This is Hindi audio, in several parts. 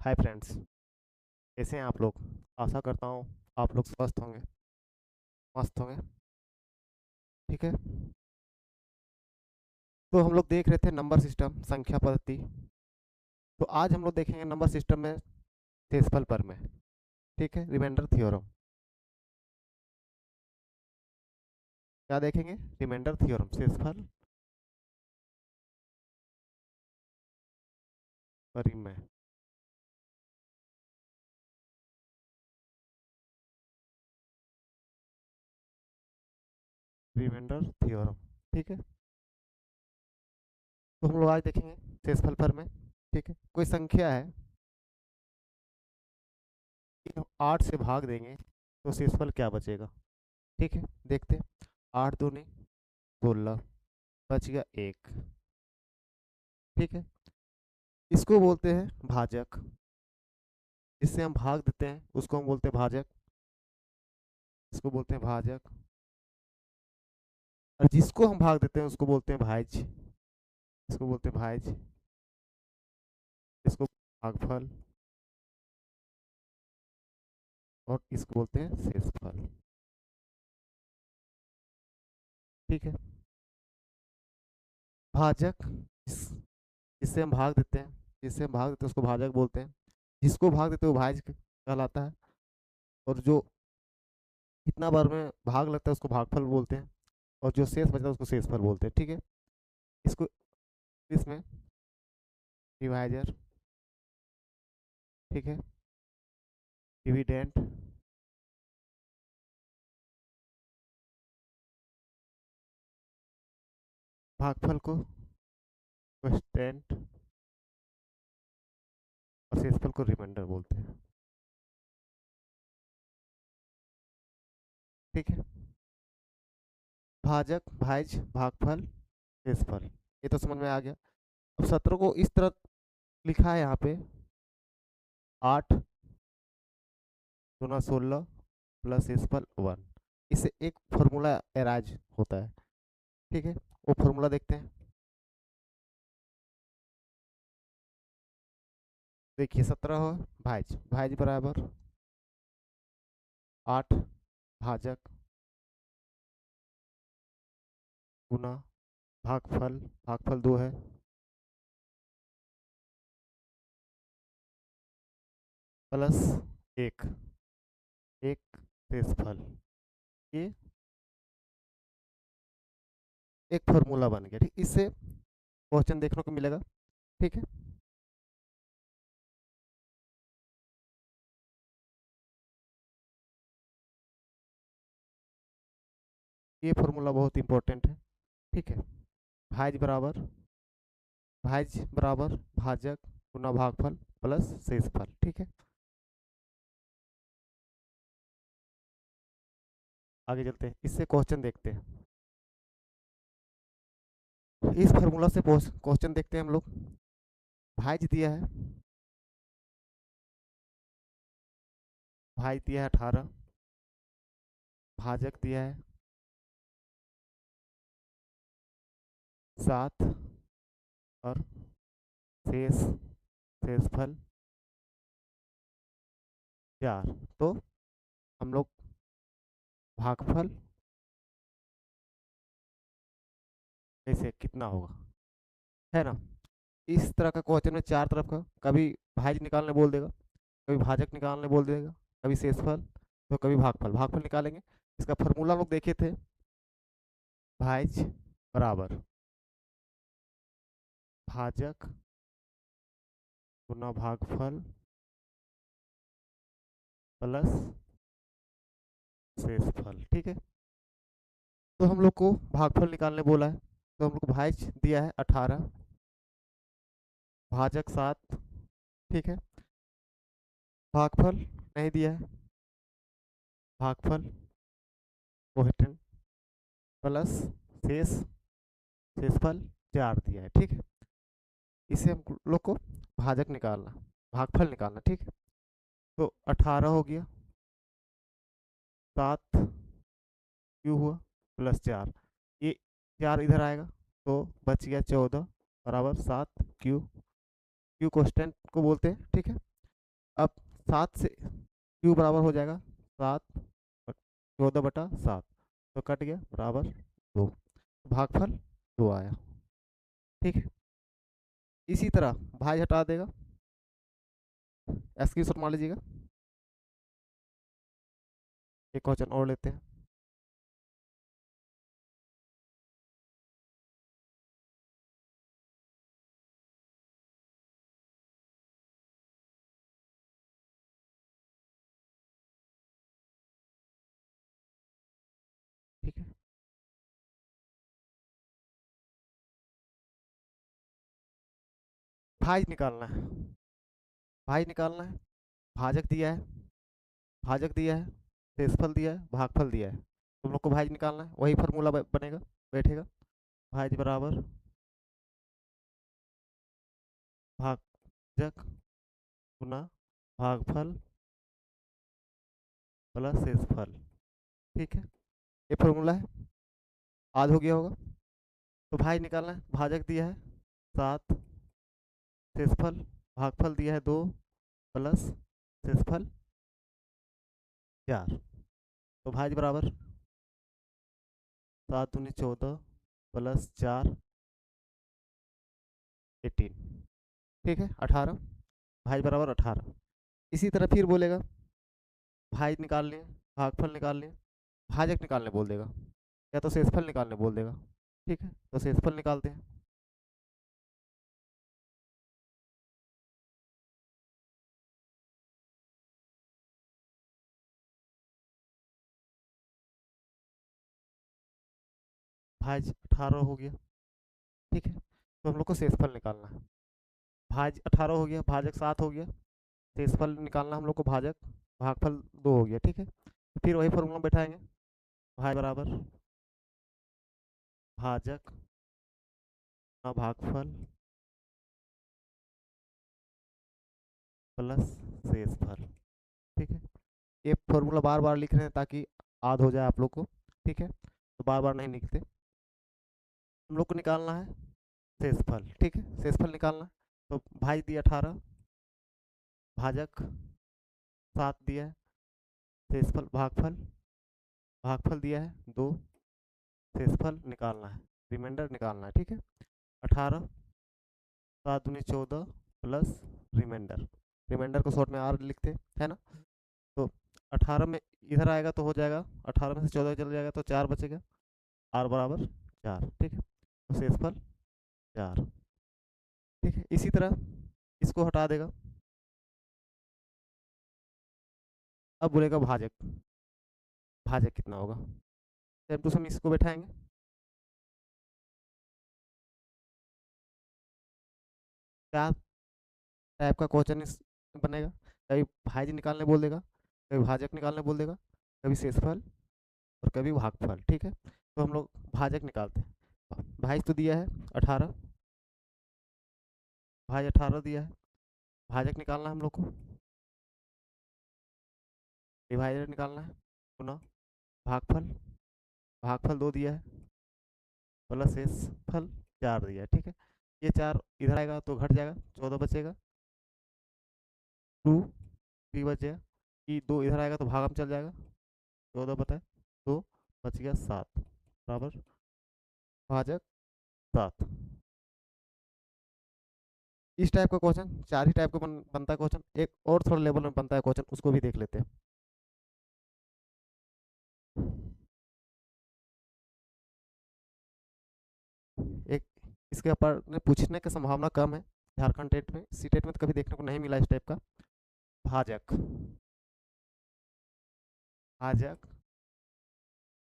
हाय फ्रेंड्स, कैसे हैं आप लोग। आशा करता हूँ आप लोग स्वस्थ होंगे, मस्त होंगे। ठीक है। तो हम लोग देख रहे थे नंबर सिस्टम, संख्या पद्धति। तो आज हम लोग देखेंगे नंबर सिस्टम में शेषफल प्रमेय। ठीक है, रिमाइंडर थ्योरम। क्या देखेंगे? रिमाइंडर थ्योरम, शेषफल प्रमेय। Remainder theorem. ठीक है। तो हम लोग आज देखेंगे शेषफल प्रमेय। ठीक है, कोई संख्या है कि हम 8 से भाग देंगे तो शेषफल क्या बचेगा। ठीक है, देखते हैं। 8 दूनी 16, बच गया 1। ठीक है, इसको बोलते हैं भाजक। जिससे हम भाग देते हैं उसको हम बोलते हैं भाजक। इसको बोलते हैं भाजक। और जिसको हम भाग देते हैं उसको बोलते हैं भाज्य। इसको बोलते हैं भाज्य। इसको भागफल। और इसको बोलते हैं शेषफल। ठीक है। भाजक जिससे हम भाग देते हैं, जिससे हम भाग देते हैं उसको भाजक बोलते हैं। जिसको भाग देते हैं वो भाज्य कहलाता है। और जो कितना बार में भाग लगता है उसको भागफल बोलते हैं। और जो शेष बचता है उसको शेषफल बोलते हैं। ठीक है। इसको इसमें डिवाइजर। ठीक है। डिविडेंड। भागफल को क्वेश्चन और शेषफल को रिमाइंडर बोलते हैं। ठीक है। भाजक, भाज्य, भागफल, शेषफल, ये तो समझ में आ गया। अब सत्रों को इस तरह लिखा है यहाँ पे। 8 गुना 16 प्लस शेषफल 1। इससे एक फॉर्मूला एराइज होता है। ठीक है, वो फॉर्मूला देखते हैं। देखिए 17 हो भाज्य, भाज्य बराबर 8 भाजक गुना भागफल, भागफल 2 है, प्लस 1, एक शेषफल। ये एक फॉर्मूला बन गया। ठीक, इससे क्वेश्चन देखने को मिलेगा। ठीक है। ये फॉर्मूला बहुत इंपॉर्टेंट है। ठीक है। भाज्य बराबर, भाज्य बराबर भाजक गुना भागफल प्लस शेषफल। ठीक है। आगे चलते हैं, इससे क्वेश्चन देखते हैं। इस फॉर्मूला से क्वेश्चन देखते हैं हम लोग। भाज्य दिया है, भाज्य दिया है 18, भाजक दिया है 7, और शेषफल 4। तो हम लोग भागफल ऐसे कितना होगा, है ना। इस तरह का क्वेश्चन में चार तरफ का, कभी भाज्य निकालने बोल देगा, कभी भाजक निकालने बोल देगा, कभी शेषफल, तो कभी भागफल। भागफल निकालेंगे। इसका फॉर्मूला लोग देखे थे। भाज्य बराबर भाजक गुना भागफल प्लस शेषफल। ठीक है। तो हम लोग को भागफल निकालने बोला है, तो हम लोग को भाज्य दिया है 18, भाजक 7। ठीक है। भागफल नहीं दिया है, भागफल 14 प्लस शेष शेषफल 4 दिया है। ठीक है। इसे हम लोग को भाजक निकालना, भागफल निकालना। ठीक है। तो 18 हो गया, 7 क्यू हुआ, प्लस 4। ये 4 इधर आएगा तो बच गया 14 बराबर 7 क्यू। क्यू कांस्टेंट को बोलते हैं। ठीक है। अब 7 से क्यू बराबर हो जाएगा 7 14/7, तो कट गया बराबर 2, भागफल 2 आया। ठीक है, इसी तरह भाई हटा देगा, एस की शॉर्ट मान लीजिएगा। एक क्वेश्चन और लेते हैं। ठीक है, भाज निकालना है, भाज निकालना है, भाजक दिया है, भाजक दिया है, शेषफल दिया है, भागफल दिया है, तुम लोग को भाज निकालना है, वही फार्मूला बनेगा, बैठेगा, भाज बराबर भाजक गुना भागफल प्लस शेषफल। ठीक है, ये फार्मूला है, आज हो गया होगा। तो भाज निकालना है, भाजक दिया है 7, शेषफल भागफल दिया है 2 प्लस शेषफल 4, तो भाज बराबर 7 दूनी 14 प्लस 4 18। ठीक है, 18, भाज बराबर 18। इसी तरह फिर बोलेगा भाज निकाल लें, भागफल निकाल लें, भाजक निकालने बोल देगा, या तो शेषफल निकालने बोल देगा। ठीक है, तो शेषफल निकालते हैं। भाज 18 हो गया। ठीक है, तो हम लोग को शेषफल निकालना है, भाज 18 हो गया, भाजक 7 हो गया, शेषफल निकालना हम लोग को, भाजक भागफल 2 हो गया। ठीक है, फिर वही फॉर्मूला बैठाएंगे, भाज बराबर भाजक ना भागफल प्लस शेषफल। ठीक है, ये फॉर्मूला बार बार लिख रहे हैं ताकि याद हो जाए आप लोग को। ठीक है, तो बार बार नहीं लिखते, हम लोग को निकालना है शेषफल। ठीक है, शेषफल निकालना है, तो भाज दिया 18, भाजक 7 दिया है, शेषफल भागफल भागफल दिया है 2, शेषफल निकालना है, रिमाइंडर निकालना है। ठीक है, 18 7 दूनी 14 प्लस रिमाइंडर, रिमाइंडर को शॉर्ट में आर लिखते है ना। तो 18 में इधर आएगा तो हो जाएगा, 18 में से 14 चल जाएगा तो 4 बचेगा, आर बराबर 4। ठीक है, तो शेषफल 4। ठीक है, इसी तरह इसको हटा देगा, अब बोलेगा भाजक, भाजक कितना होगा, सेम टू सेम इसको बैठाएंगे। क्या टाइप का क्वेश्चन इस बनेगा, कभी भाज निकालने बोल देगा, कभी भाजक निकालने बोल देगा, कभी शेषफल और कभी भागफल। ठीक है, तो हम लोग भाजक निकालते हैं, भाज तो दिया है 18, भाज 18 दिया है, भाजक निकालना है हम लोग को, डिवाइडर निकालना है, पुनः भागफल भागफल 2 दिया है प्लस शेषफल 4 दिया है। ठीक है, ये 4 इधर आएगा तो घट जाएगा, 14 बचेगा, 2 भी बच जाएगा, कि 2 इधर आएगा तो भागम चल जाएगा, 14 बताए 2 बच गया 7, बराबर भाजक 7। इस टाइप का क्वेश्चन 4 ही टाइप का बनता है क्वेश्चन, एक और थोड़ा लेवल में बनता है क्वेश्चन, उसको भी देख लेते हैं। एक इसके ऊपर पूछने की संभावना कम है, झारखंड टेट में, सी टेट में तो कभी देखने को नहीं मिला इस टाइप का। भाजक, भाजक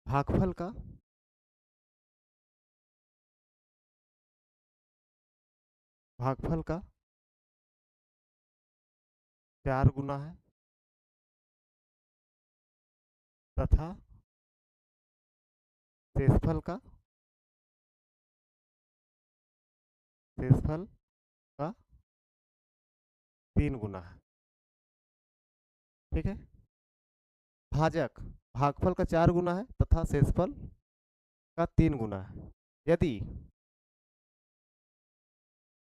भागफल का भागफल का 4 गुना है तथा शेषफल का शेषफल का 3 गुना है। ठीक है, भाजक भागफल का 4 गुना है तथा शेषफल का 3 गुना है। यदि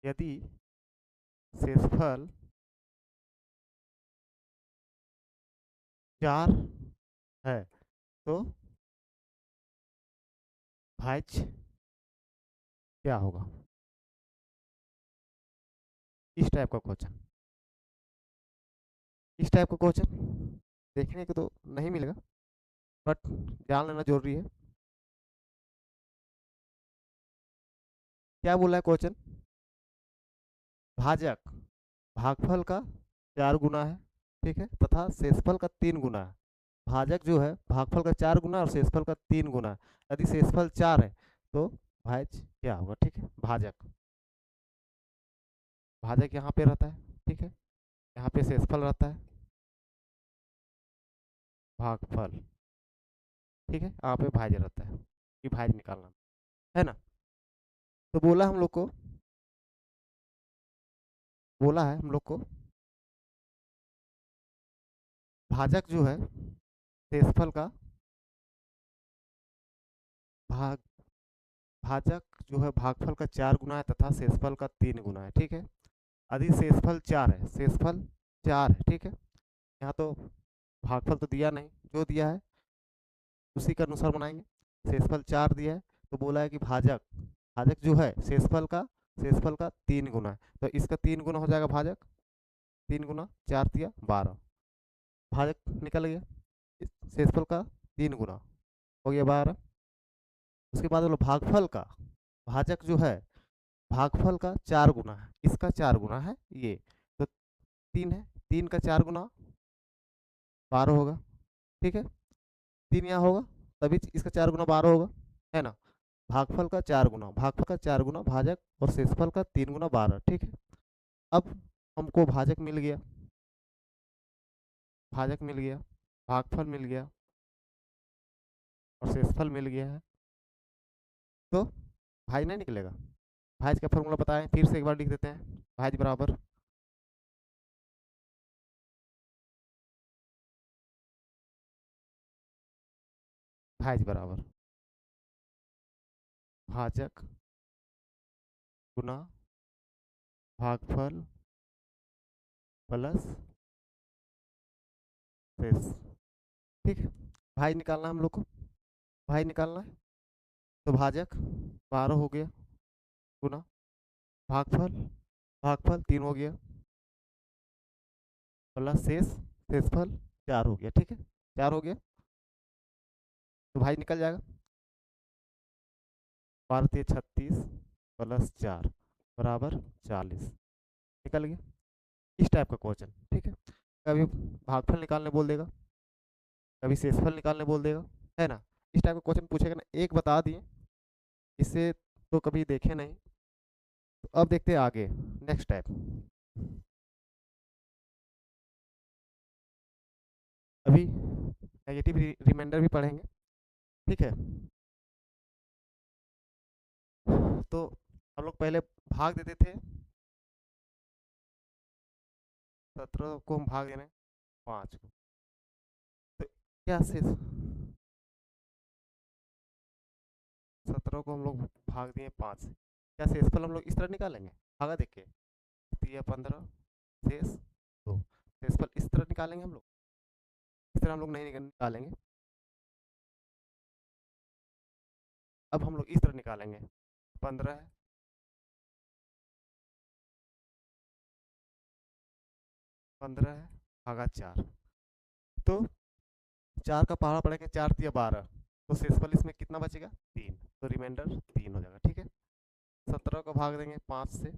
यदि शेषफल 4 है तो भाज्य क्या होगा? इस टाइप का क्वेश्चन, इस टाइप का क्वेश्चन देखने को तो नहीं मिलेगा, बट जान लेना जरूरी है। क्या बोला है क्वेश्चन? भाजक भागफल का 4 गुना है, ठीक है, तथा शेषफल का 3 गुना है। भाजक जो है भागफल का 4 गुना और शेषफल का 3 गुना है। यदि शेषफल 4 है तो भाज्य क्या होगा? ठीक है, भाजक, भाजक यहाँ पे रहता है, ठीक है, यहाँ पे शेषफल रहता है, भागफल, ठीक है, यहाँ पे भाज्य रहता है, कि भाज्य निकालना है ना। तो बोला हम लोग को, बोला है हम लोग को भाजक जो है शेषफल का भाग, भाजक जो है भागफल का 4 गुना है तथा शेषफल का 3 गुना है, ठीक है। यदि शेषफल 4 है, शेषफल 4 है, ठीक है, यहाँ तो भागफल तो दिया नहीं, जो दिया है उसी के अनुसार बनाएंगे। शेषफल 4 दिया है तो बोला है कि भाजक, भाजक जो है शेषफल का 3 गुना है, तो इसका 3 गुना हो जाएगा भाजक, 3 गुना 4 दिया 12, भाजक निकल गया। शेषफल का 3 गुना हो गया 12। उसके बाद बोलो भागफल का, भाजक जो है भागफल का 4 गुना है, इसका 4 गुना है ये, तो 3 है, 3 का 4 गुना 12 होगा, ठीक है, 3 यहाँ होगा तभी इसका 4 गुना 12 होगा, है ना। भागफल का 4 गुना, भागफल का 4 गुना भाजक और शेषफल का 3 गुना 12, ठीक है। अब हमको भाजक मिल गया, भाजक मिल गया, भागफल मिल गया और शेषफल मिल गया है, तो भाज नहीं निकलेगा। भाज का फॉर्मूला बताएं, फिर से एक बार लिख देते हैं। भाज बराबर भाज बराबर भाजक गुना भागफल प्लस शेष, ठीक है। भाज निकालना हम लोग को, भाज निकालना है, तो भाजक 12 हो गया गुना भागफल, भागफल 3 हो गया प्लस शेष, शेषफल 4 हो गया, ठीक है, 4 हो गया तो भाज निकल जाएगा। 12 3 36 प्लस 4 बराबर 40, निकल गया। इस टाइप का क्वेश्चन, ठीक है, कभी भागफल निकालने बोल देगा, कभी शेषफल निकालने बोल देगा, है ना। इस टाइप का क्वेश्चन पूछेगा ना, एक बता दिए, इससे तो कभी देखे नहीं। तो अब देखते हैं आगे नेक्स्ट टाइप। अभी नेगेटिव रिमाइंडर भी पढ़ेंगे, ठीक है। तो हम लोग पहले भाग देते थे, 17 को हम भाग दे रहे हैं 5 को, तो क्या शेष, 17 को हम लोग भाग दिए 5 से, क्या शेषफल हम लोग इस तरह निकालेंगे? भागा देख के, 15 शेष 2, शेषफल इस तरह निकालेंगे हम लोग? इस तरह हम लोग नहीं निकालेंगे। अब हम लोग इस तरह निकालेंगे, 15 है, 15 है भागा 4, तो 4 का पहाड़ा पड़ेगा, 4 दिया 12, तो शेषफल इसमें कितना बचेगा? 3, तो रिमाइंडर 3 हो जाएगा, ठीक है। 17 को भाग देंगे 5 से,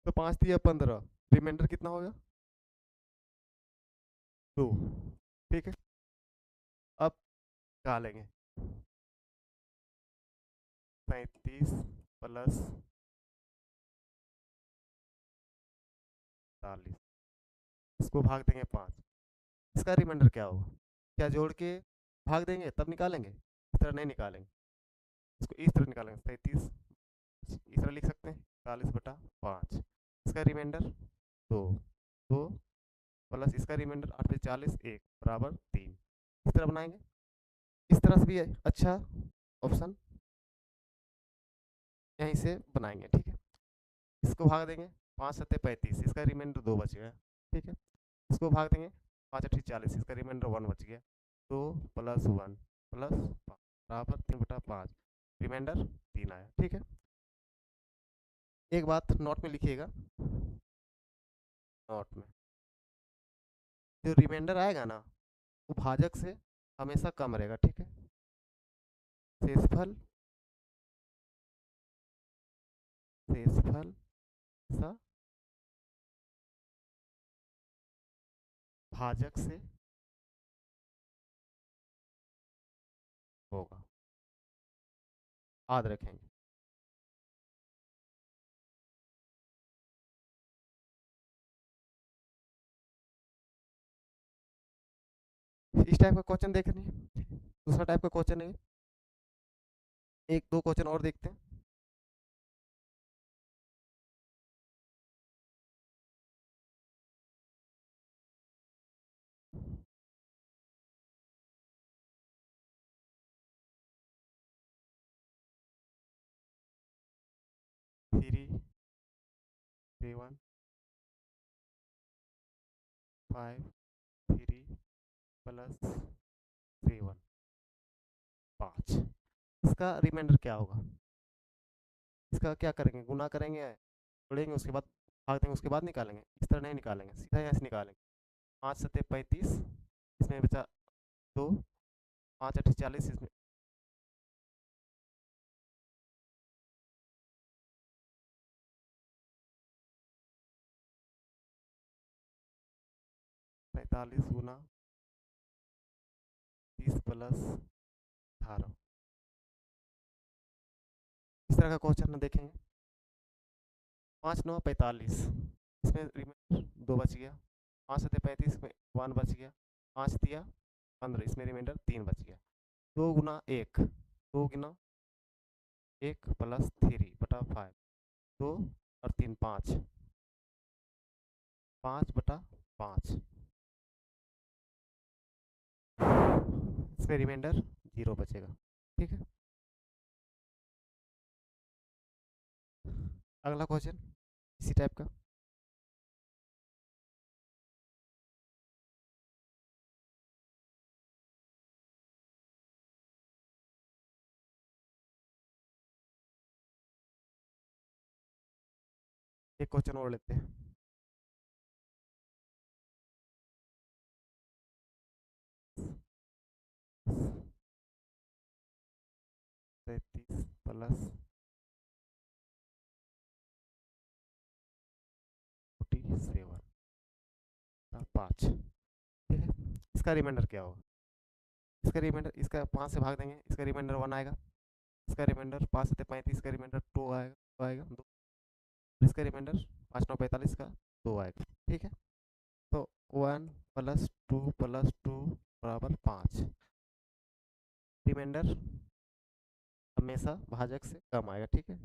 तो 5 दिया 15, रिमाइंडर कितना होगा? 2, ठीक है। अब निकालेंगे 37 प्लस 40, इसको भाग देंगे 5, इसका रिमाइंडर क्या होगा? क्या जोड़ के भाग देंगे तब निकालेंगे? इस तरह नहीं निकालेंगे, इसको इस तरह निकालेंगे, 37 इस तरह लिख सकते हैं, 40/5, इसका रिमाइंडर 2, 2 प्लस इसका रिमाइंडर 8 पे 40 1 बराबर 3, इस तरह बनाएंगे। इस तरह से भी है अच्छा ऑप्शन, यहीं से बनाएंगे, ठीक है। इसको भाग देंगे 5 7 35, इसका रिमाइंडर 2 बचेगा, ठीक है। इसको भाग देंगे 5 8 40, इसका रिमाइंडर 1 बच गया। 2 + 1 + 5 बराबर 3/5, रिमाइंडर 3 आया। ठीक है, एक बात नोट में लिखिएगा, नोट में जो रिमाइंडर आएगा ना वो भाजक से हमेशा कम रहेगा। ठीक है, शेषफल सा भाजक से होगा, याद रखेंगे। इस टाइप का क्वेश्चन देखने, दूसरा टाइप का क्वेश्चन है, एक दो क्वेश्चन और देखते हैं। थ्री 7 5 3 + 7 5, इसका रिमाइंडर क्या होगा? इसका क्या करेंगे, गुना करेंगे, जोड़ेंगे, उसके बाद भाग देंगे, उसके बाद निकालेंगे? इस तरह नहीं निकालेंगे, सीधा यहाँ से निकालेंगे। 5 7 35, इसमें बचा 2, 5 8 40, इसमें 45 गुना 30 + 18, इस तरह का क्वेश्चन देखेंगे। 5 9 45, इसमें रिमाइंडर 2 बच गया। 5 7 35 में 1 बच गया। 5 दिया 15, इसमें रिमाइंडर 3 बच गया। 2 गुना 1, 2 गुना 1 + 3/5, 2 और 3 5, 5/5, इसमें रिमाइंडर 0 बचेगा। ठीक है, अगला क्वेश्चन इसी टाइप का। एक क्वेश्चन और लेते हैं। 33 + 47 5, ठीक है, इसका रिमाइंडर क्या होगा? इसका रिमाइंडर, इसका 5 से भाग देंगे, इसका रिमाइंडर 1 आएगा। इसका रिमाइंडर 5 7 35, इसका रिमाइंडर 2 आएगा, 2 आएगा 2, इसका रिमाइंडर 5 9 45 का 2 आएगा। ठीक है, तो 1 + 2 + 2 = 5, रिमाइंडर हमेशा भाजक से कम आएगा। ठीक है,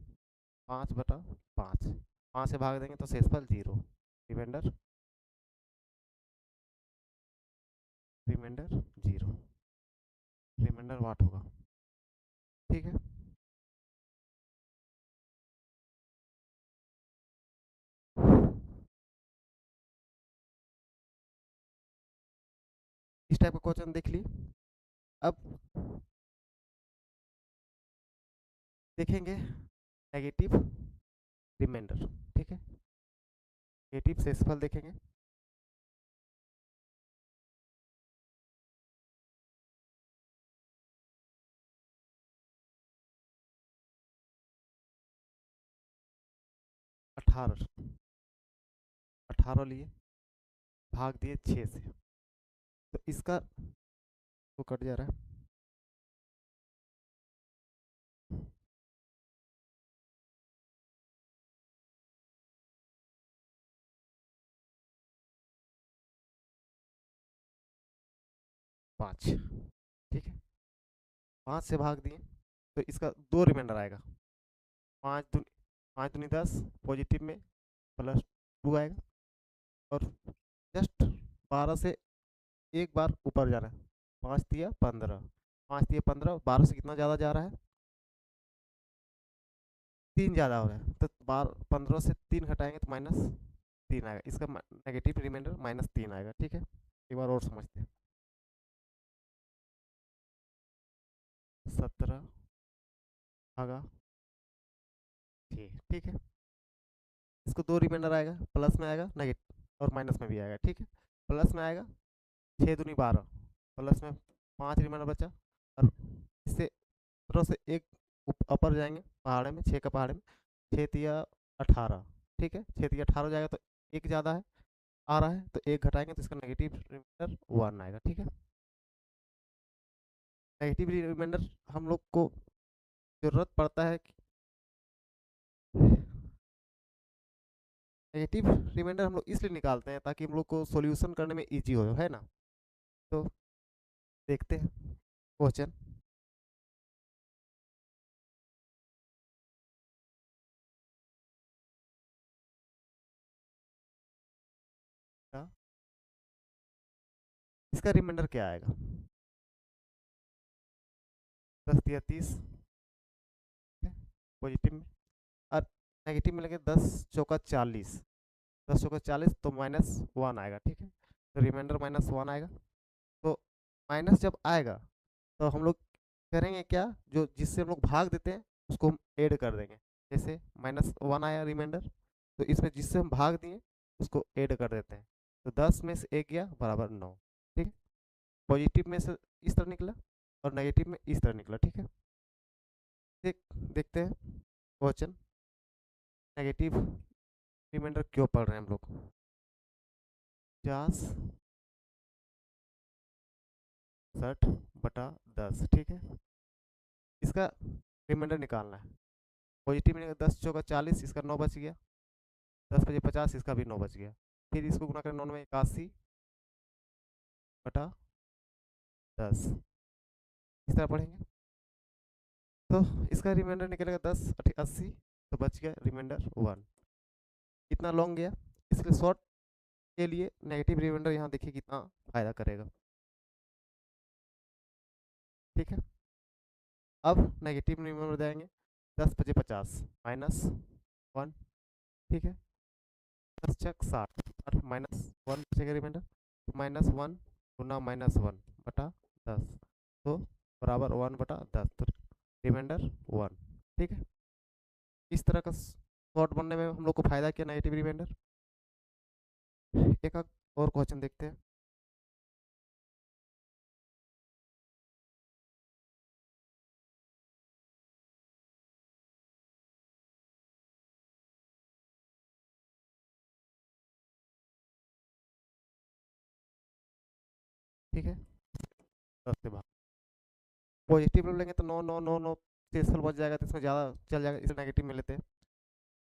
5/5, 5 से भाग देंगे तो शेषफल 0, रिमाइंडर रिमाइंडर 0, रिमाइंडर वाट होगा। ठीक है, इस टाइप का क्वेश्चन देख लिए। अब देखेंगे नेगेटिव रिमाइंडर। ठीक है, नेगेटिव शेषफल देखेंगे। अठारह 18 लिए, भाग दिए 6 से, तो इसका तो कट जा रहा है। 5, ठीक है, 5 से भाग दिए तो इसका 2 रिमाइंडर आएगा। 5 दूनी 10, पॉजिटिव में +2 आएगा, और जस्ट 12 से एक बार ऊपर जा रहा है। 5 दिया 15, 5 दिया 15, 12 से कितना ज़्यादा जा रहा है? 3 ज़्यादा हो रहा है, तो 15 से 3 घटाएंगे तो -3 आएगा, इसका नेगेटिव रिमाइंडर -3 आएगा। ठीक है, एक बार और समझते हैं। 17 भागा 6, ठीक है। इसको दो रिमाइंडर आएगा, प्लस में आएगा नेगेटिव और माइनस में भी आएगा, ठीक है। प्लस में आएगा 6 दूनी 12, प्लस में 5 रिमाइंडर बचा, और इससे तरह से एक अपर जाएंगे पहाड़े में, 6 का पहाड़े में, 6 तिया 18, ठीक है। 6 तिया 18 हो जाएगा तो एक ज़्यादा है आ रहा है, तो एक घटाएंगे तो इसका नेगेटिव रिमाइंडर 1 आएगा, ठीक है। नेगेटिव रिमाइंडर हम लोग को जरूरत पड़ता है कि नेगेटिव रिमाइंडर हम लोग इसलिए निकालते हैं ताकि हम लोग को सॉल्यूशन करने में इजी हो, है ना। तो देखते हैं क्वेश्चन। इसका रिमाइंडर क्या आएगा? 10 या 30 पॉजिटिव में, और नेगेटिव में लगे 10 चौका 40, 10 चौका 40 तो -1 आएगा, ठीक है। तो रिमाइंडर -1 आएगा। तो माइनस जब आएगा तो हम लोग करेंगे क्या, जो जिससे हम लोग भाग देते हैं उसको हम ऐड कर देंगे। जैसे -1 आया रिमाइंडर, तो इसमें जिससे हम भाग दिए उसको ऐड कर देते हैं। तो 10 में से 1 गया बराबर 9, ठीक है। पॉजिटिव में से इस तरह निकला और नेगेटिव में इस तरह निकला, ठीक है। देख देखते हैं क्वेश्चन। नेगेटिव रिमाइंडर क्यों पढ़ रहे हैं हम लोग? 50 60/10, ठीक है। इसका रिमाइंडर निकालना है। पॉजिटिव में 10 चौका 40, इसका 9 बच गया। 10 बजे 50, इसका भी 9 बच गया। फिर इसको गुना करें 9 में 81/10, इस तरह पढ़ेंगे तो इसका रिमाइंडर निकलेगा 10 80, तो बच गया रिमाइंडर 1। कितना लॉन्ग गया, इसलिए शॉर्ट के लिए नेगेटिव रिमाइंडर यहाँ देखिए कितना फायदा करेगा, ठीक है। अब नेगेटिव रिमाइंडर जाएंगे 10 बजे 50 -1, ठीक है। 10 छक 60 और -1 बचेगा रिमाइंडर, तो -1 गुना -1/10, तो बराबर 1/10, तो रिमाइंडर 1, ठीक है। इस तरह का शॉर्ट बनने में हम लोग को फायदा क्या, नेगेटिव रिमाइंडर। एक और क्वेश्चन देखते हैं। ठीक है, 10 से भाग पॉजिटिव लेंगे तो 9 9 9 9 शेषफल बच जाएगा, तो इसमें ज़्यादा चल जाएगा, इसे नेगेटिव में लेते हैं।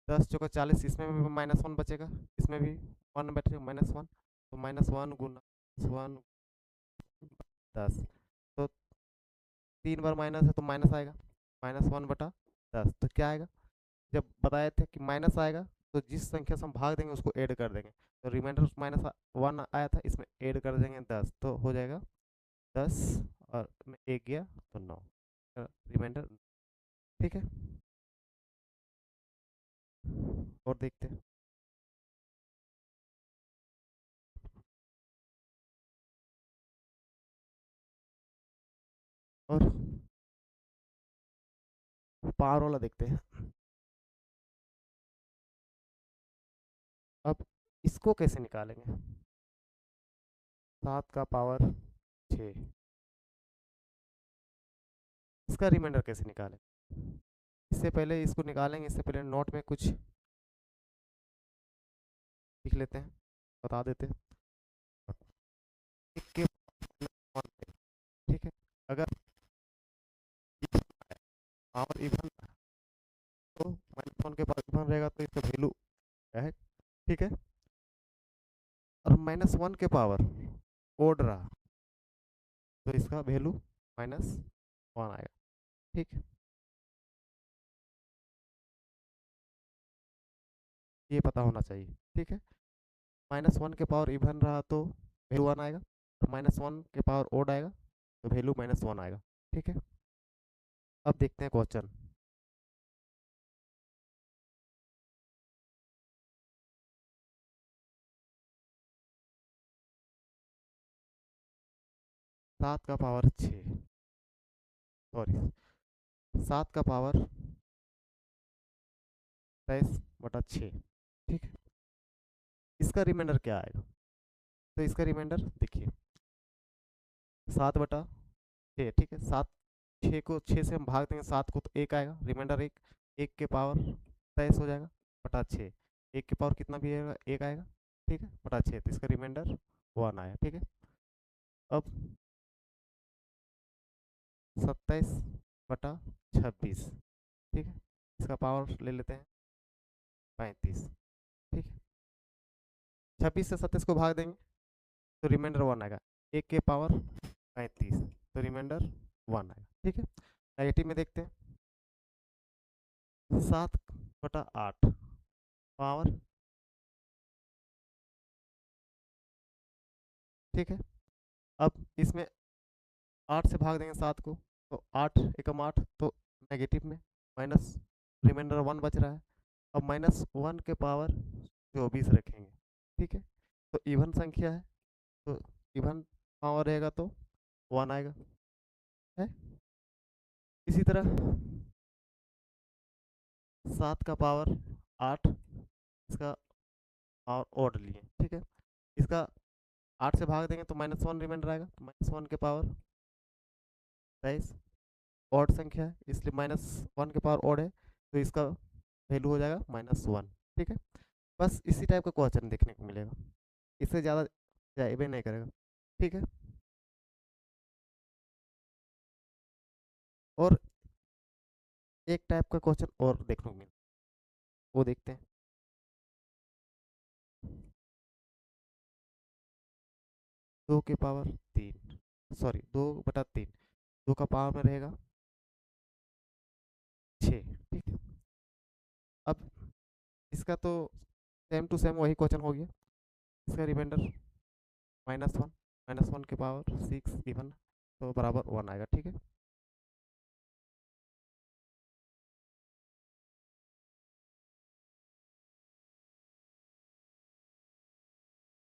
10 चौका 40, इसमें भी -1 बचेगा, इसमें भी 1 बचेगा -1, तो -1 गुना -1/10, तो 3 बार माइनस है तो माइनस आएगा, -1/10। तो क्या आएगा, जब बताए थे कि माइनस आएगा तो जिस संख्या से हम भाग देंगे उसको ऐड कर देंगे। तो रिमाइंडर -1 आया था, इसमें ऐड कर देंगे 10, तो हो जाएगा 10 और में 1 गया तो 9, रिमाइंडर, ठीक है। और देखते हैं। और पावर वाला देखते हैं। अब इसको कैसे निकालेंगे? 7 का पावर 6, इसका रिमाइंडर कैसे निकालें? इससे पहले इसको निकालेंगे, इससे पहले नोट में कुछ लिख लेते हैं, बता देते हैं। एक के ठीक है, अगर पावर इवन तो -1 के पावर इवन रहेगा तो इसका वैल्यू क्या है, ठीक है। और -1 के पावर ओड रहा तो इसका वैल्यू -1 आएगा, ठीक है। ये पता होना चाहिए, ठीक है। -1 के पावर इवन रहा तो वैल्यू 1 आएगा, और -1 के पावर ओड आएगा तो वैल्यू -1 आएगा, ठीक है। अब देखते हैं क्वेश्चन। 7 का पावर 6, सॉरी 7 का पावर 23/6। ठीक है, इसका रिमाइंडर क्या आएगा? तो इसका रिमाइंडर देखिए 7/6। ठीक है, 6 को 6 से हम भाग देंगे 7 को तो 1 आएगा, रिमाइंडर 1। 1 के पावर 23 हो जाएगा बटा 6। 1 के पावर कितना भी आएगा? 1 आएगा। ठीक है, बटा 6, तो इसका रिमाइंडर 1 आया। ठीक है, अब 27/26। ठीक है, इसका पावर ले लेते हैं 35। ठीक है, 26 से 27 को भाग देंगे तो रिमाइंडर 1 आएगा। 1 के पावर 35, तो रिमाइंडर 1 आएगा। ठीक है, नेगेटिव में देखते हैं। 7/8 पावर। ठीक है, अब इसमें 8 से भाग देंगे 7 को तो 8 एकम 8, तो नेगेटिव में माइनस, रिमाइंडर 1 बच रहा है। अब -1 के पावर 24 रखेंगे। ठीक है, तो इवन संख्या है तो इवन पावर रहेगा तो 1 आएगा है। इसी तरह 7 का पावर 8, इसका पावर ऑड लिए। ठीक है, इसका 8 से भाग देंगे तो -1 रिमाइंडर आएगा, तो -1 के पावर 23। ऑड संख्या है इसलिए -1 के पावर ऑड है, तो इसका वैल्यू हो जाएगा -1। ठीक है, बस इसी टाइप का क्वेश्चन देखने को मिलेगा, इससे ज़्यादा जाए नहीं करेगा। ठीक है, और एक टाइप का क्वेश्चन और देखने को मिला, वो देखते हैं। 2 के पावर 3, सॉरी 2/3, 2 का पावर में रहेगा 6। ठीक है, अब इसका तो सेम टू सेम वही क्वेश्चन हो गया। इसका रिमाइंडर -1, -1 के पावर 6 इवन, तो बराबर 1 आएगा। ठीक है,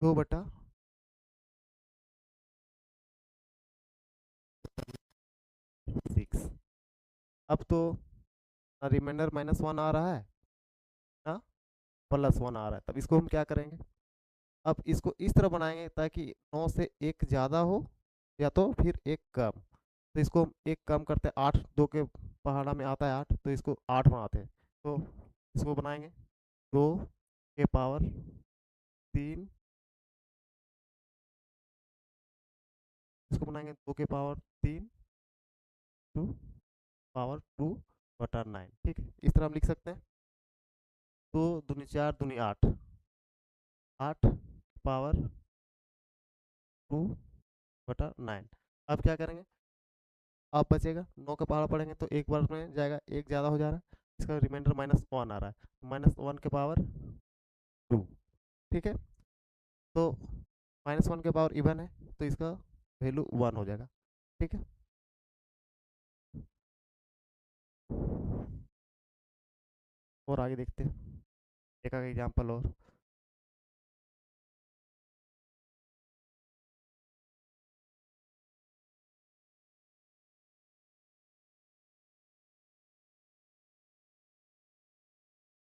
2/6। अब तो रिमाइंडर -1 आ रहा है ना, +1 आ रहा है, तब इसको हम क्या करेंगे? अब इसको इस तरह बनाएंगे ताकि 9 से 1 ज़्यादा हो या तो फिर 1 कम। तो इसको हम 1 कम करते हैं, 8 2 के पहाड़ा में आता है 8, तो इसको 8 बनाते हैं। तो इसको बनाएंगे 2 के पावर 3, इसको बनाएंगे 2 के पावर 3 टू पावर 2/9। ठीक है, इस तरह हम लिख सकते हैं। 2 दूनी 4 दूनी 8, 8 पावर 2/9। अब क्या करेंगे? अब बचेगा 9 का पहाड़ा पढ़ेंगे तो एक बार में जाएगा, एक ज़्यादा हो जा रहा है, इसका रिमाइंडर -1 आ रहा है, -1 के पावर 2। ठीक है, तो -1 के पावर इवन है तो इसका वैल्यू 1 हो जाएगा। ठीक है, और आगे देखते हैं एक आगे एग्जाम्पल और।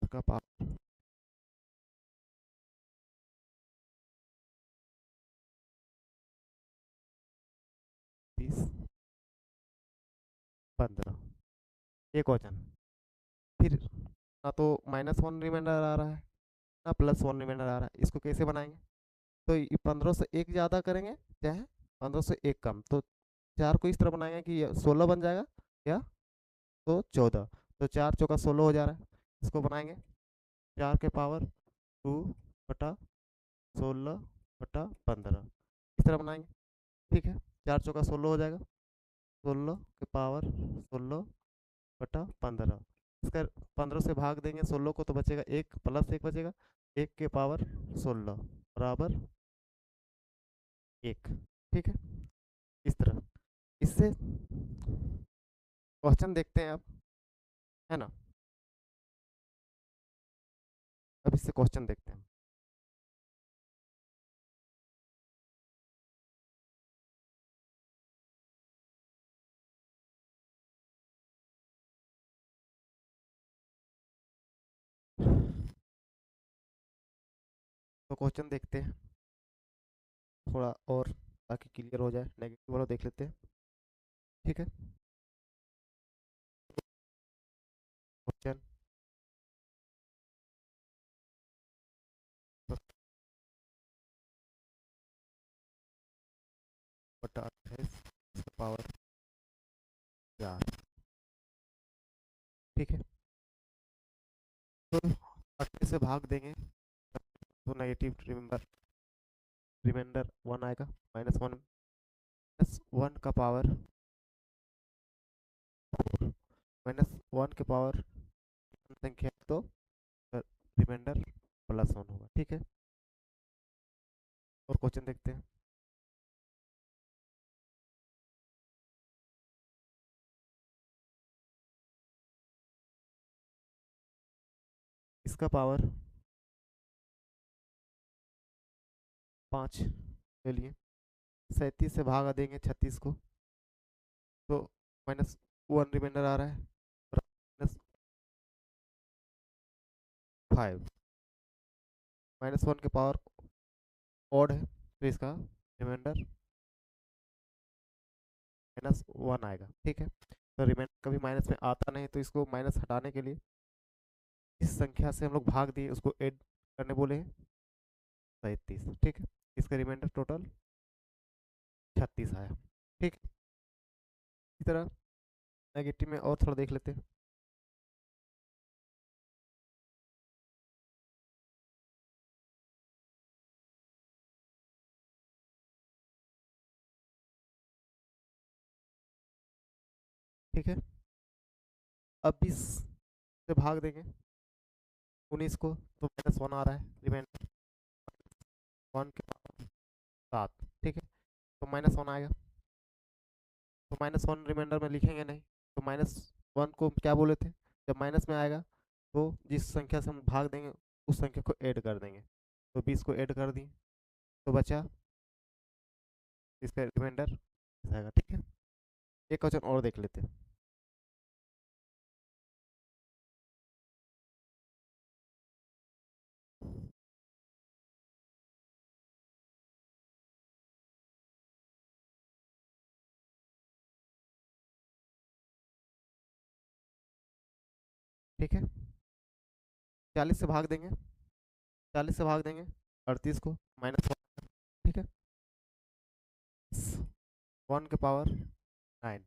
इसका पावर 30/15, ये क्वेश्चन। फिर ना तो -1 रिमाइंडर आ रहा है ना +1 रिमाइंडर आ रहा है, इसको कैसे बनाएंगे? तो ये 15 से 1 ज़्यादा करेंगे चाहे 15 से 1 कम, तो 4 को इस तरह बनाएंगे कि 16 बन जाएगा, या तो 14, तो 4 चौका 16 हो जा रहा है। इसको बनाएंगे 4 के पावर 2/16/15, इस तरह बनाएंगे। ठीक है, 4 चौका 16 हो जाएगा, 16 के पावर 16/15। इसका 15 से भाग देंगे 16 को तो बचेगा 1, +1 बचेगा, 1 के पावर 16 बराबर 1। ठीक है, इस तरह इससे क्वेश्चन देखते हैं अब, है ना? अब इससे क्वेश्चन देखते हैं। तो क्वेश्चन देखते हैं थोड़ा और, ताकि क्लियर हो जाए। नेगेटिव वाला देख लेते हैं, ठीक है। क्वेश्चन बटा 28 पावर 4, ठीक है। तो 28 से भाग देंगे तो नेगेटिव रिमाइंडर 1 आएगा। -1 -1 का पावर -1 के पावर संख्या है, तो रिमाइंडर +1 होगा, ठीक है। और क्वेश्चन देखते हैं। इसका पावर 5 ले लिए, 37 से भागा देंगे 36 को, तो -1 रिमाइंडर आ रहा है, -5 -1 के पावर ऑड है, तो इसका रिमाइंडर -1 आएगा, ठीक है। तो रिमाइंडर कभी माइनस में आता नहीं, तो इसको माइनस हटाने के लिए इस संख्या से हम लोग भाग दिए, उसको ऐड करने बोले हैं 37, ठीक है। इसका रिमाइंडर टोटल 36 आया, ठीक है। इसी तरह नेगेटिव में और थोड़ा देख लेते हैं। ठीक है, अब 20 से भाग देंगे 19 को, तो -1 आ रहा है, रिमाइंडर 1 के पावर 7, ठीक है। तो -1 आएगा, तो -1 रिमाइंडर में लिखेंगे नहीं, तो -1 को क्या बोले थे, जब माइनस में आएगा तो जिस संख्या से हम भाग देंगे उस संख्या को ऐड कर देंगे, तो 20 को ऐड कर दिए, तो बचा इसका रिमाइंडर आएगा, ठीक है। एक क्वेश्चन और देख लेते हैं। ठीक है, 40 से भाग देंगे, 38 को, -1, ठीक है। 1 के पावर 9,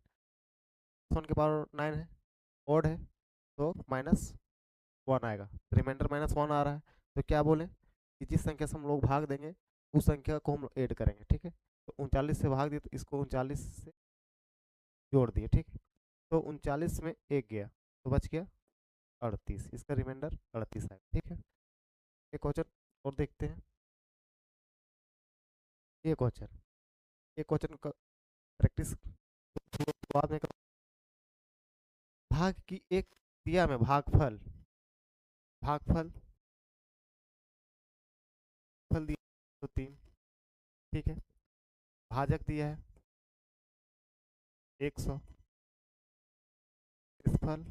1 के पावर 9 है, ऑड है, तो -1 आएगा, रिमाइंडर -1 आ रहा है, तो क्या बोले कि जिस संख्या से हम लोग भाग देंगे उस संख्या को हम ऐड करेंगे, ठीक है। तो 39 से भाग दिए, तो इसको 39 से जोड़ दिए, ठीक है। तो 39 में एक गया, तो बच गया 38, इसका रिमाइंडर 38 आएगा, ठीक है। एक क्वेश्चन और देखते हैं। ये क्वेश्चन का प्रैक्टिस बाद में भाग की एक क्रिया में भागफल भागफल फल दिया तो 3, ठीक है। भाजक दिया है 100, इस फल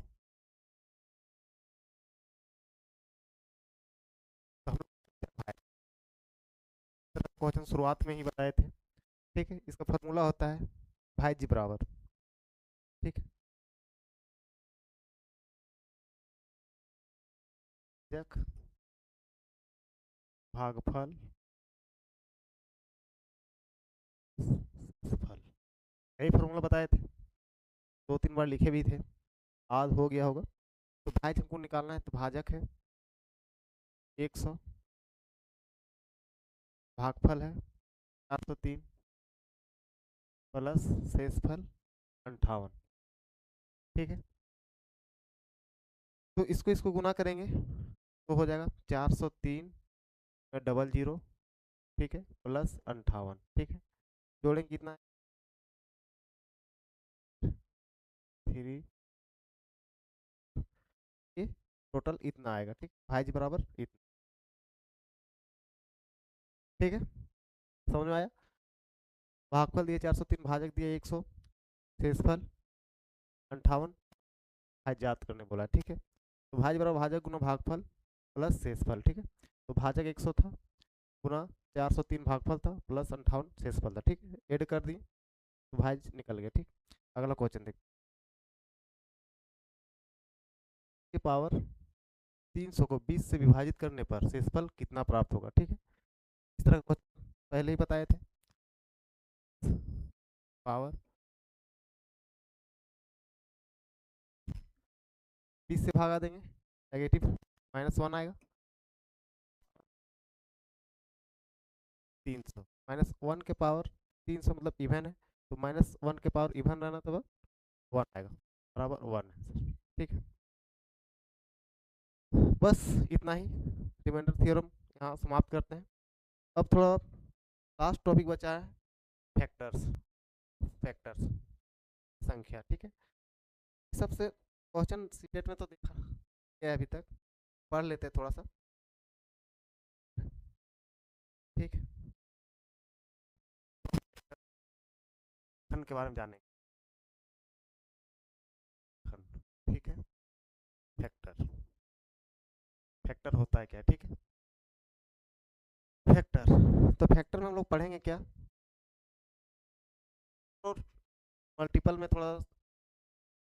तो हम क्वेश्चन शुरुआत में ही बताए थे, ठीक है। इसका फॉर्मूला होता है भाई जी बराबर, ठीक है, भाजक भागफल फल, यही फॉर्मूला बताए थे, 2-3 बार लिखे भी थे, आज हो गया होगा। तो भाजक हमको निकालना है, तो भाजक है 100, भागफल है 403 प्लस शेषफल 58, ठीक है। तो इसको इसको गुना करेंगे तो हो जाएगा 403 में डबल जीरो, ठीक है, प्लस 58, ठीक है। जोड़ेंगे कितना, 3, ये टोटल इतना आएगा, ठीक, भाई जी बराबर इतना, ठीक है। समझ में आया। भागफल दिए 403, भाजक दिए 100, शेषफल 58, भाज्य ज्ञात करने बोला, ठीक है। तो भाज्य बराबर भाजक गुना भागफल प्लस शेषफल, ठीक है। तो भाजक 100 था, गुना 403 भागफल था प्लस 58 शेषफल था। ठीक है, ऐड कर दिए तो भाज्य निकल गया। ठीक, अगला क्वेश्चन देखिए। की पावर 300 को 20 से विभाजित करने पर शेषफल कितना प्राप्त होगा। ठीक है, इस तरह का क्वेश्चन पहले ही बताए थे। पावर 20 से भागा देंगे, नेगेटिव -1 आएगा। 300 -1 के पावर 300 मतलब इवन है, तो -1 के पावर इवन रहना तो 1 आएगा, बराबर 1 है। ठीक है, बस इतना ही रिमाइंडर थ्योरम यहाँ समाप्त करते हैं। अब थोड़ा लास्ट टॉपिक बचा है, फैक्टर्स। फैक्टर्स संख्या। ठीक है, सबसे क्वेश्चन सीटेट में तो देखा क्या है अभी तक, पढ़ लेते हैं थोड़ा सा। ठीक है, खंड के बारे में जानेंगे। खंड, ठीक है। फैक्टर, फैक्टर होता है क्या। ठीक है, फैक्टर, तो फैक्टर में हम लोग पढ़ेंगे क्या, और मल्टीपल में थोड़ा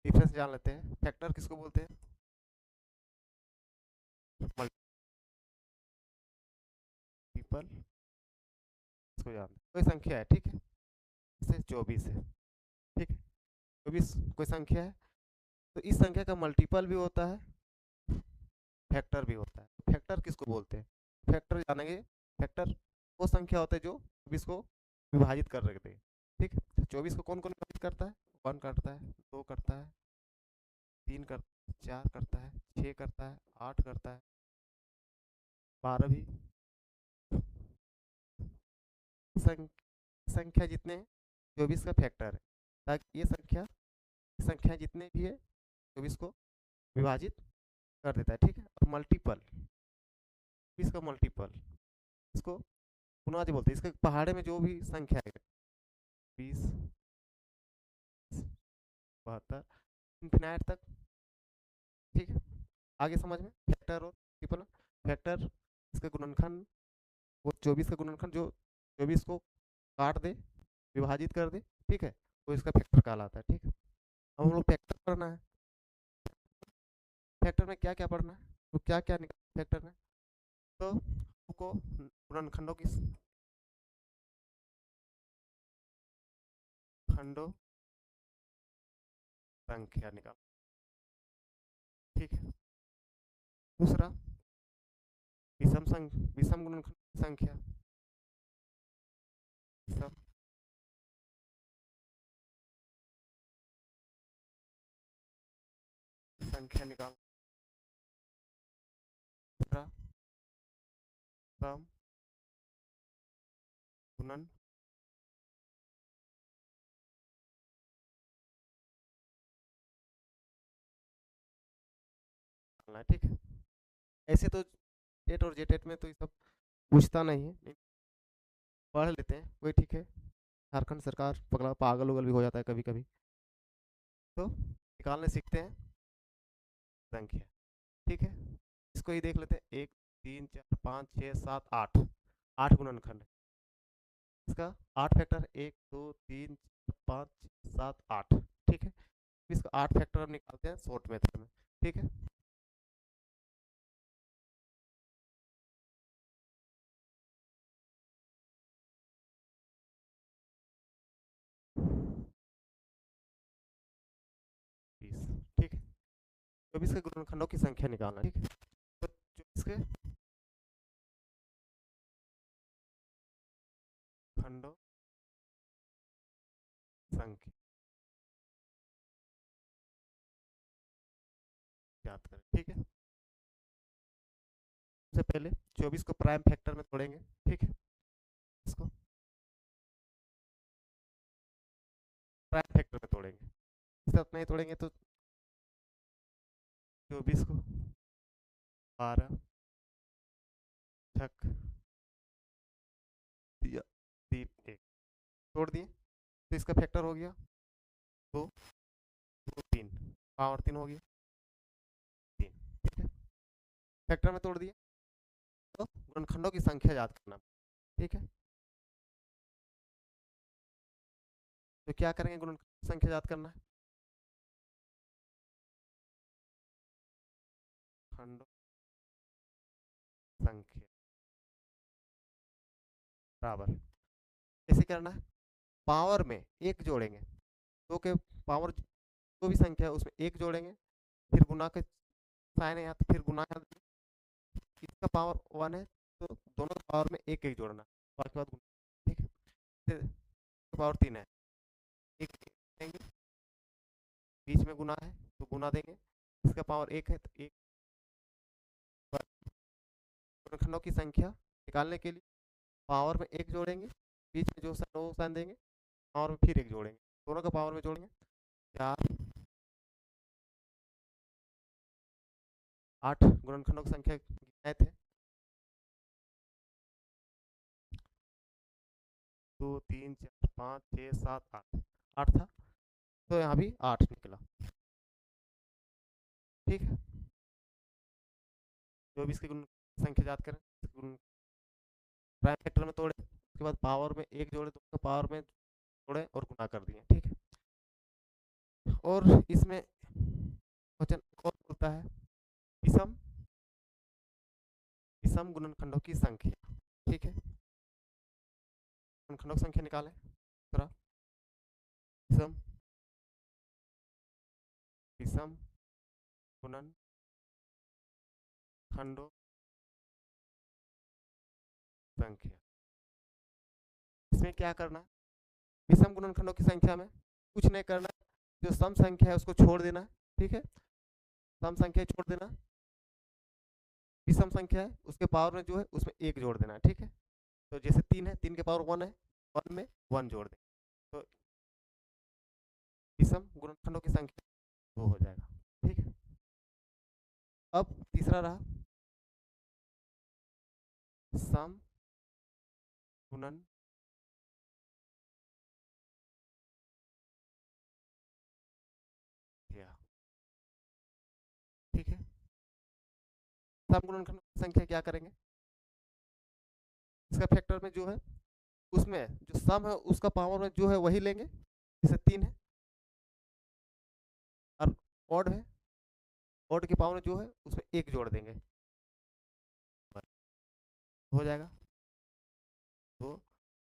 डिफरेंस जान लेते हैं। फैक्टर किसको बोलते हैं, मल्टीपल इसको जानते हैं। कोई संख्या है, ठीक है, जैसे 24 है। ठीक है, 24 कोई संख्या है, तो इस संख्या का मल्टीपल भी होता है, फैक्टर भी होता है। फैक्टर किसको बोलते हैं, फैक्टर जानेंगे। फैक्टर वो संख्या होते हैं जो 24 को विभाजित कर रहे थे। ठीक है, 24 को कौन कौन विभाजित करता है, 1 करता है, 2 करता है, 3 करता है, 4 करता है, 6 करता है, 8 करता है, 12 भी। संख्या जितने हैं 24 का फैक्टर है, ताकि ये संख्या जितने भी है 24 को विभाजित कर देता है। ठीक है, और मल्टीपल, 24 का मल्टीपल इसको गुणाज बोलते हैं। इसके पहाड़े में जो भी संख्या है 20, 72, इन्फिनाइट तक। ठीक है, आगे समझ में फैक्टर और मल्टीपल। फैक्टर इसका गुणनखंड, वो 24 का गुणनखंड जो 24 को काट दे, विभाजित कर दे, ठीक है, तो इसका फैक्टर कहलाता है। ठीक है, अब हम लोग फैक्टर पढ़ना है। फैक्टर में क्या क्या पढ़ना है, तो क्या क्या निकल फैक्टर में, तो हमको गुणनखंडों की खंडों संख्या निकाल। ठीक है, दूसरा विषम गुणनखंड की संख्या, विषम संख्या निकाल। दूसरा सम गुणन, ठीक है। ऐसे तो टेट और जेटेट में तो ये सब पूछता नहीं है, पढ़ लेते हैं वही ठीक है। झारखंड सरकार पगला पागल उगल भी हो जाता है कभी कभी, तो निकालने सीखते हैं संख्या। ठीक है, इसको ही देख लेते हैं। 1 3 4 5 6 7 8, 8 गुणनखंड है इसका, 8 फैक्टर 1 2 3 4 5 7 8। ठीक है, इसका 8 फैक्टर हम निकालते हैं शॉर्ट मेथड में। ठीक है, ठीक है, 24 के गुणनखंडों की संख्या निकालना। ठीक है, तो 24 के खंडों संख्या याद करें। ठीक है, सबसे पहले 24 को प्राइम फैक्टर में तोड़ेंगे। ठीक है, इसको प्राइम फैक्टर में तोड़ेंगे, इस तरफ नहीं तोड़ेंगे तो 24 को 12 छक दिया 3 1 तोड़ दिए, तो इसका फैक्टर हो गया 2 2 3, पावर 3 हो गया 3। ठीक है, फैक्टर में तोड़ दिए, तो गुणनखंडों की संख्या याद करना। ठीक है। तो क्या करेंगे, गुणनखंड संख्या याद करना है, खंडों संख्या बराबर, कैसे करना है, पावर में एक जोड़ेंगे, दो के पावर जो भी संख्या है उसमें एक जोड़ेंगे, फिर गुना के साइन है यहाँ तो फिर गुना कर देंगे, इसका पावर 1 है तो दोनों पावर में एक एक जोड़ना, बाकी बात गुना, ठीक है। फिर पावर 3 है, एक देंगे, बीच में गुना है तो गुना देंगे, इसका पावर एक है तो एक, गुणनखंडों की संख्या निकालने के लिए पावर में एक जोड़ेंगे, बीच में जो साइन वो साइन देंगे, पावर में फिर एक जोड़ेंगे, दोनों का पावर में जोड़ेंगे, 4 8 गुणनखंडों की संख्या गिनाए थे, 2 3 4 5 6 7 8, 8 था, तो यहाँ भी 8 निकला, ठीक है। जो भी इसकी गुण संख्या याद करें, प्राइम फैक्टर में तोड़े, उसके बाद पावर में एक जोड़े, तो पावर में जोड़े और गुना कर दिए, ठीक है। और इसमें क्वेश्चन और बोलता है विषम विषम गुणनखंडों की संख्या, ठीक है, गुणनखंडों की संख्या निकालें, दूसरा विषम विषम गुणनखंडों संख्या, इसमें क्या करना है, विषम गुणनखंडों की संख्या में कुछ नहीं करना, जो सम संख्या है उसको छोड़ देना, ठीक है, सम संख्या छोड़ देना, विषम संख्या है उसके पावर में जो है उसमें एक जोड़ देना, ठीक है। तो जैसे 3 है, 3 के पावर 1 है, 1 में 1 जोड़ दें, तो विषम गुणनखंडों की संख्या 2 हो जाएगा, ठीक है। अब तीसरा रहा सम गुणन संख्या, ठीक है। सम गुणनखंडों की संख्या क्या करेंगे, इसका फैक्टर में जो है उसमें जो सम है उसका पावर में जो है वही लेंगे, जैसे 3 है और ऑड है, ऑड के पावर में जो है उसमें एक जोड़ देंगे, हो जाएगा 2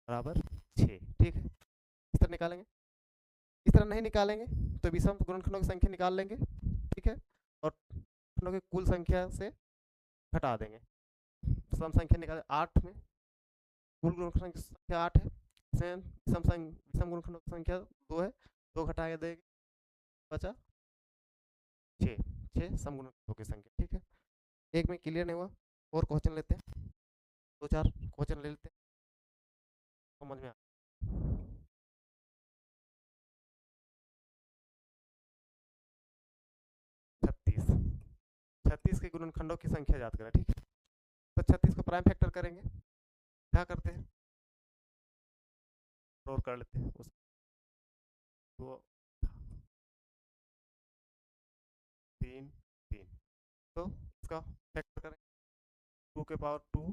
बराबर 6, ठीक है। इस तरह निकालेंगे, इस तरह नहीं निकालेंगे तो विषम गुणनखंडों की संख्या निकाल लेंगे, ठीक है, और गुणनखंडों की कुल संख्या से घटा देंगे, सम संख्या निकाले 8 में, कुल गुणनखंडों की संख्या 8 है, विषम गुणनखंडों की संख्या 2 है, 2 घटा के देंगे, बचा 6, 6 सम गुणनखंडों की संख्या, ठीक है। एक में क्लियर नहीं हुआ, और क्वेश्चन लेते हैं, 2 4 क्वेश्चन ले लेते हैं, समझ में आ 36, 36 के गुणनखंडों की संख्या याद करें, ठीक है। तो 36 को प्राइम फैक्टर करेंगे, क्या करते हैं, और कर लेते हैं उसको, 3 3, तो इसका फैक्टर करें, 2 के पावर 2,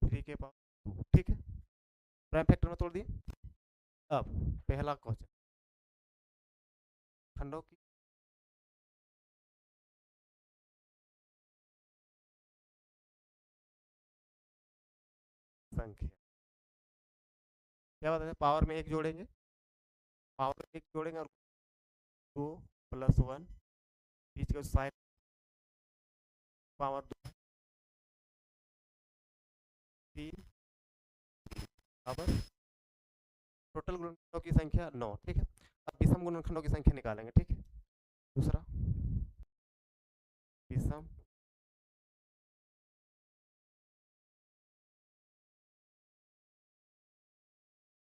3 के पावर 2, ठीक है, प्राइम फैक्टर में तोड़ दिए। अब पहला क्वेश्चन, खंडों की संख्या, क्या बताते हैं, पावर में एक जोड़ेंगे, पावर में एक जोड़ेंगे और 2 प्लस 1, बीच के साइन पावर 2, 3 पावर, टोटल गुणनखंडों की संख्या 9, ठीक है। अब विषम गुणनखंडों की संख्या निकालेंगे, ठीक है। दूसरा विषम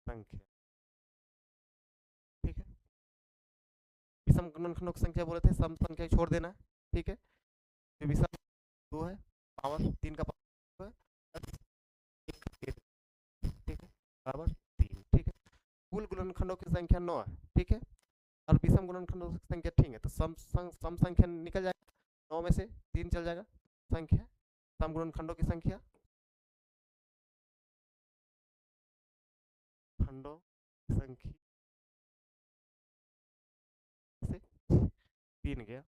संख्या, ठीक है, विषम गुणनखंडों की संख्या बोले थे, सम संख्या छोड़ देना है, ठीक है। जो विषम 2 है, पावर 3 का पावर है, ठीक है, बराबर 3, ठीक है। कुल गुणनखंडों की संख्या 9 है, ठीक है, और विषम गुणनखंडों की संख्या, ठीक है, तो सम संख्या निकल जाएगा, 9 में से 3 चल जाएगा, संख्या सम गुणनखंडों की संख्या संख्या से 3 गया,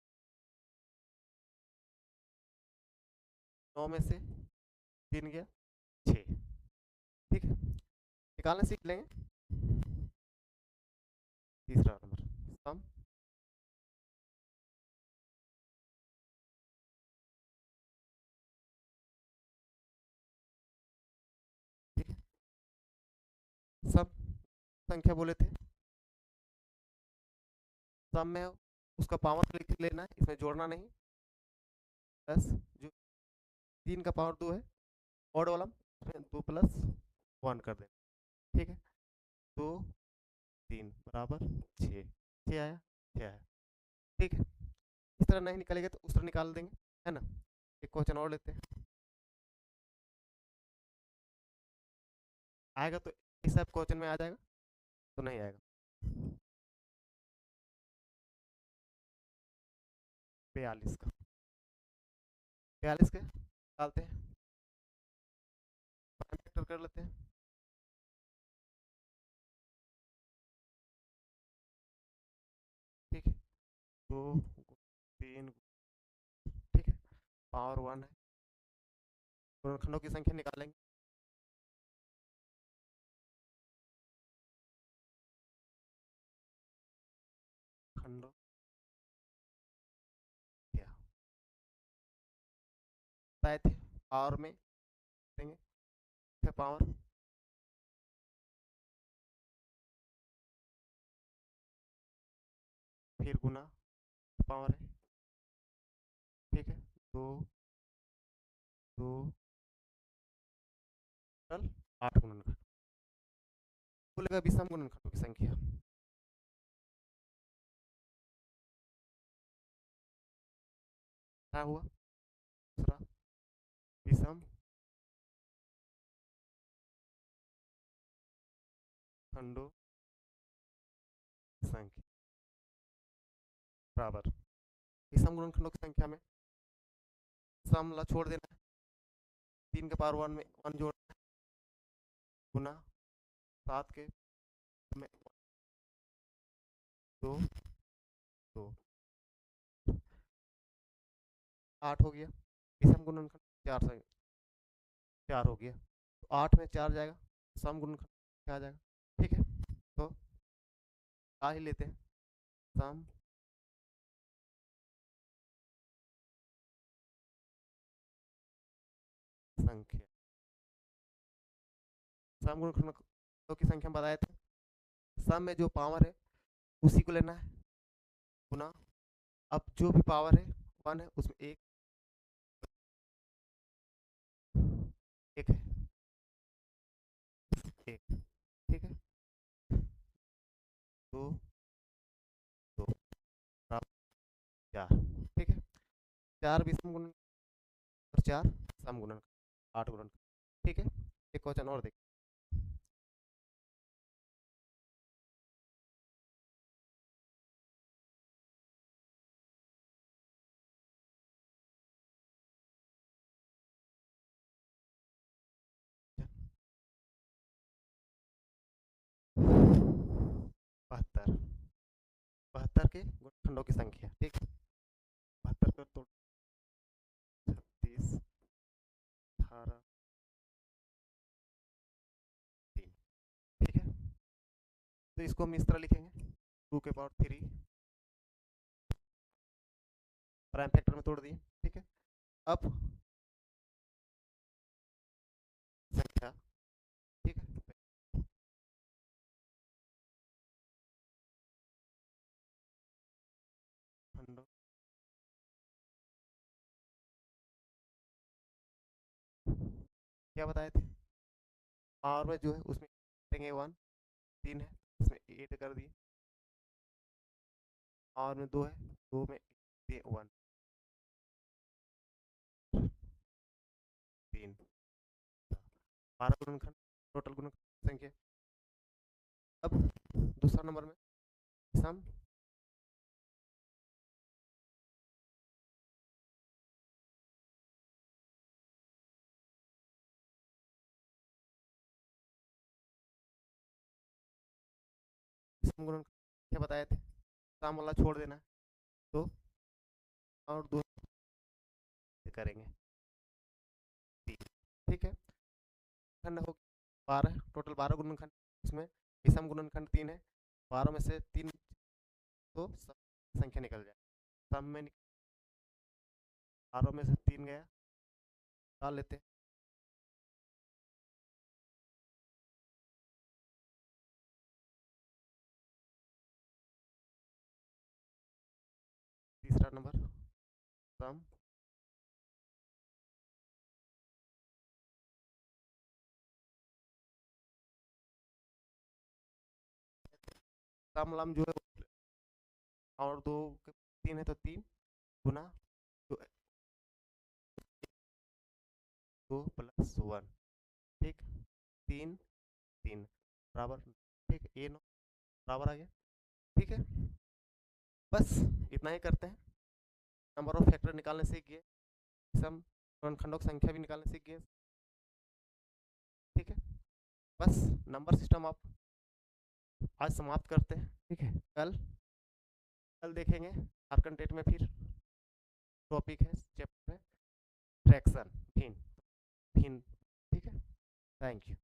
9 में से 3 गया 6। ठीक है, निकालना सीख लेंगे। तीसरा नंबर सम, ठीक है, सम संख्या बोले थे, सम में उसका पावर लिख लेना है, इसमें जोड़ना नहीं। प्लस जो 3 का पावर 2 है ऑड वाला, उसमें 2 प्लस 1 कर देना। ठीक है, 2 3 बराबर 6, 6 आया, 6 आया। ठीक है, इस तरह नहीं निकलेगा तो उस तरह निकाल देंगे, है ना। एक क्वेश्चन और लेते हैं, आएगा तो इस सब क्वेश्चन में आ जाएगा, तो नहीं आएगा। 42 का, 42 के डालते हैं, फैक्टर कर लेते हैं। ठीक है, 2 3, ठीक है, पावर 1 है, गुणनखंडों की संख्या निकालेंगे। खंडों क्या बताए थे, पावर में देंगे, फिर पावर, फिर गुना, पावर है। ठीक है, 2 2 टोटल 8 गुणनखंड बोलेगा, विषम गुणनखंडों की संख्या। क्या हुआ, दूसरा विषम खंडों की संख्या बराबर विषम गुणनखंडों की संख्या में सम ला छोड़ देना है, 3 के पावर 1 में 1 जोड़ना है, गुना 7 के में 2 2 8 हो गया, विषम गुणनखंड 4 से 4 हो गया, तो 8 में 4 जाएगा, सम गुणनखंड क्या आ जाएगा। ठीक है, तो आ ही लेते हैं, सम संख्या, सम गुणनखंडों की संख्या बताए थे, सम में जो पावर है उसी को लेना है, गुना, अब जो भी पावर है 1 है उसमें एक एक है, एक, ठीक है, 2 2 बराबर 4। ठीक है, 4 विषम गुणन और 4 सम गुणन, 8 गुणन। ठीक है, एक क्वेश्चन और देख, बहत्तर, 72 के गुणनखंडों की संख्या। ठीक, 72 का तो 36 18 3। ठीक है, तो इसको हम इस तरह लिखेंगे, 2 के पावर 3 प्राइम फैक्टर में तोड़ दिए। ठीक है, अब संख्या, ठीक है, खंडों क्या बताए थे, पावर में जो है उसमें देंगे 1, 3 है उसमें 8 कर दिए, पावर में 2 है, 2 में 1 3, 12 गुणनखंड, टोटल गुणनखंड संख्या। अब दूसरा नंबर में सम, विषम गुणनखंड क्या बताए थे, सम वाला छोड़ देना, तो और दो करेंगे, ठीक है। खंड हो 12, टोटल 12 गुणनखंड, इसमें विषम गुणनखंड 3 है, 12 में से 3 तो संख्या निकल जाए, सम में 12 में से 3 गया, डाल लेते हैं, तीसरा नंबर सम, सम लम जो है और 2 3 है तो 3 गुना 2 प्लस 1, ठीक, 3 3 बराबर, ठीक, ए नो बराबर आ गया, ठीक है। बस इतना ही करते हैं, नंबर ऑफ फैक्टर निकालने सीख गए, सम गुणनखंडों की संख्या भी निकालने सीख गए, ठीक है। बस नंबर सिस्टम आप आज समाप्त करते हैं, ठीक है। कल कल देखेंगे झारखंड डेट में, फिर टॉपिक है, चैप्टर है फ्रैक्शन, भिन्न भिन्न, ठीक है। Thank you.